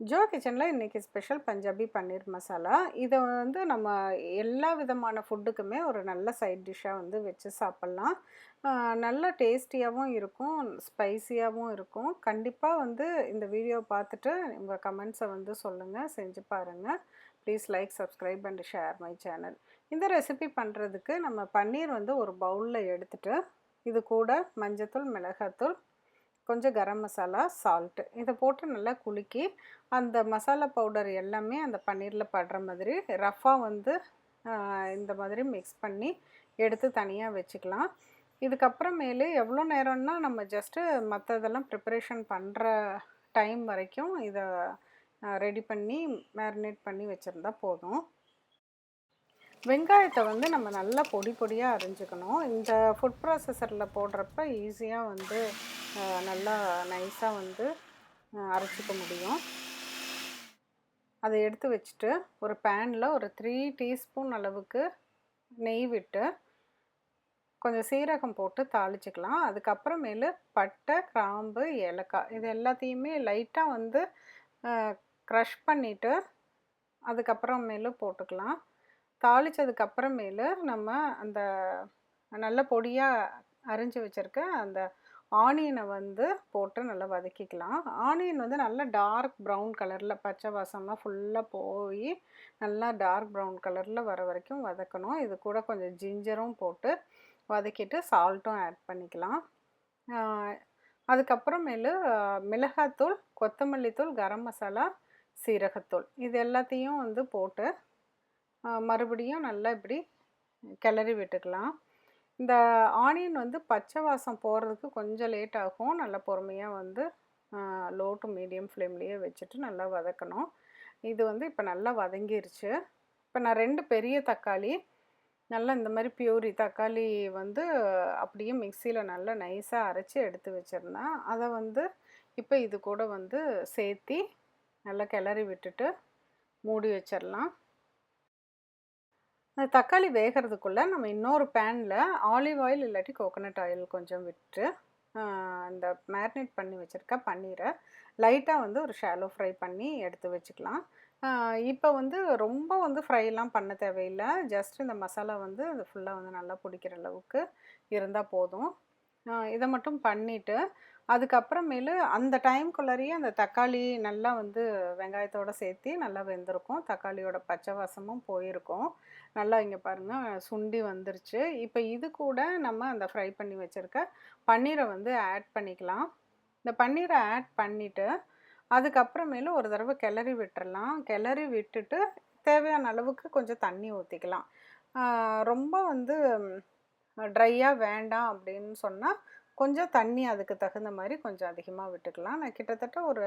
Joe கிச்சனில் இன்றைக்கி special Punjabi paneer masala. இதை வந்து நம்ம எல்லா விதமான ஃபுட்டுக்குமே ஒரு நல்ல சைட் டிஷ்ஷாக வந்து வச்சு சாப்பிட்லாம். நல்ல டேஸ்டியாகவும் இருக்கும், ஸ்பைசியாகவும் இருக்கும். கண்டிப்பாக வந்து இந்த வீடியோ பார்த்துட்டு உங்கள் கமெண்ட்ஸை வந்து சொல்லுங்கள், செஞ்சு பாருங்கள். Please like, subscribe and share my channel. இந்த ரெசிபி பண்ணுறதுக்கு நம்ம பன்னீர் வந்து ஒரு பவுலில் எடுத்துகிட்டு இது கூட மஞ்சத்தூள், மிளகாத்தூள், கொஞ்சம் கரம் மசாலா, சால்ட்டு இதை போட்டு நல்லா குலுக்கி அந்த மசாலா பவுடர் எல்லாமே அந்த பன்னீரில் படுற மாதிரி ரஃப்பாக வந்து இந்த மாதிரி மிக்ஸ் பண்ணி எடுத்து தனியாக வச்சுக்கலாம். இதுக்கப்புறமேலு எவ்வளோ நேரம்னா நம்ம ஜஸ்ட்டு மற்றதெல்லாம் ப்ரிப்பரேஷன் பண்ணுற டைம் வரைக்கும் இதை ரெடி பண்ணி மேரினேட் பண்ணி வச்சுருந்தா போதும். வெங்காயத்தை வந்து நம்ம நல்லா பொடி பொடியாக அரிஞ்சுக்கணும். இந்த ஃபுட் ப்ராசஸரில் போடுறப்ப ஈஸியாக வந்து நல்லா நைஸாக வந்து அரைச்சிக்க முடியும். அதை எடுத்து வச்சுட்டு ஒரு பேனில் ஒரு 3 டீஸ்பூன் அளவுக்கு நெய் விட்டு கொஞ்சம் சீரகம் போட்டு தாளிச்சிக்கலாம். அதுக்கப்புறமேலு பட்டை, கிராம்பு, ஏலக்காய் இது எல்லாத்தையுமே லைட்டாக வந்து க்ரஷ் பண்ணிவிட்டு அதுக்கப்புறமேலு போட்டுக்கலாம். தாளித்ததுக்கப்புறமேலு நம்ம அந்த நல்ல பொடியாக அரிஞ்சு வச்சுருக்க அந்த ஆனியனை வந்து போட்டு நல்லா வதக்கிக்கலாம். ஆனியன் வந்து நல்லா டார்க் ப்ரௌன் கலரில், பச்சை வாசம்லாம் ஃபுல்லாக போய் நல்லா டார்க் ப்ரௌன் கலரில் வர வரைக்கும் வதக்கணும். இது கூட கொஞ்சம் ஜிஞ்சரும் போட்டு வதக்கிட்டு சால்ட்டும் ஆட் பண்ணிக்கலாம். அதுக்கப்புறமேலு மிளகாத்தூள், கொத்தமல்லி தூள், கரம் மசாலா, சீரகத்தூள் இது எல்லாத்தையும் வந்து போட்டு மறுபடியும் நல்லா இப்படி கிளறி விட்டுக்கலாம். இந்த ஆனியன் வந்து பச்சை வாசம் போகிறதுக்கு கொஞ்சம் லேட் ஆகும். நல்லா பொறுமையாக வந்து லோ டு மீடியம் ஃப்ளேம்லேயே வச்சுட்டு நல்லா வதக்கணும். இது வந்து இப்போ நல்லா வதங்கிருச்சு. இப்போ நான் 2 பெரிய தக்காளி நல்லா இந்த மாதிரி பியூரி தக்காளி வந்து அப்படியே மிக்சியில் நல்லா நைஸாக அரைச்சி எடுத்து வச்சுருந்தேன். அதை வந்து இப்போ இது கூட வந்து சேர்த்தி நல்லா கிளறி விட்டுட்டு மூடி வச்சிடலாம். அந்த தக்காளி வேகிறதுக்குள்ளே நம்ம இன்னொரு பேனில் ஆலிவ் ஆயில் இல்லாட்டி கோகோனட் ஆயில் கொஞ்சம் விட்டு அந்த மேரினேட் பண்ணி வச்சுருக்க பன்னீரை லைட்டாக வந்து ஒரு ஷாலோ ஃப்ரை பண்ணி எடுத்து வச்சுக்கலாம். இப்போ வந்து ரொம்ப வந்து ஃப்ரைலாம் பண்ண தேவையில்லை. ஜஸ்ட் இந்த மசாலா வந்து அது ஃபுல்லாக வந்து நல்லா பிடிக்கிற அளவுக்கு இருந்தால் போதும். இதை மட்டும் பண்ணிவிட்டு அதுக்கப்புறமேலு அந்த டைம்குள்ளாரியே அந்த தக்காளி நல்லா வந்து வெங்காயத்தோடு சேர்த்து நல்லா வெந்திருக்கும். தக்காளியோட பச்சை வாசமும் போயிருக்கும். நல்லா இங்கே பாருங்கள் சுண்டி வந்துருச்சு. இப்போ இது கூட நம்ம அந்த ஃப்ரை பண்ணி வச்சுருக்க பன்னீரை வந்து ஆட் பண்ணிக்கலாம். இந்த பன்னீரை ஆட் பண்ணிவிட்டு அதுக்கப்புறமேலு ஒரு தடவை கிளறி விட்டுறலாம். கிளறி விட்டுட்டு தேவையான அளவுக்கு கொஞ்சம் தண்ணி ஊற்றிக்கலாம். ரொம்ப வந்து ட்ரையாக வேண்டாம் அப்படின்னு சொன்னால் கொஞ்சம் தண்ணி அதுக்கு தகுந்த மாதிரி கொஞ்சம் அதிகமாக விட்டுக்கலாம். நான் கிட்டத்தட்ட ஒரு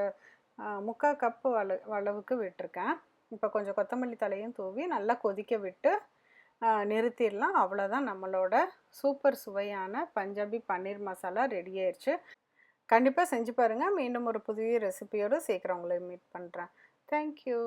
3/4 கப்பு அளவுக்கு விட்டுருக்கேன். இப்போ கொஞ்சம் கொத்தமல்லி தலையும் தூவி நல்லா கொதிக்க விட்டு நிறுத்திடலாம். அவ்வளோதான், நம்மளோட சூப்பர் சுவையான பஞ்சாபி பன்னீர் மசாலா ரெடி ஆயிடுச்சு. கண்டிப்பாக செஞ்சு பாருங்கள். மீண்டும் ஒரு புதிய ரெசிபியோடு சீக்கிரம் உங்களை மீட் பண்ணுறேன். தேங்க்யூ.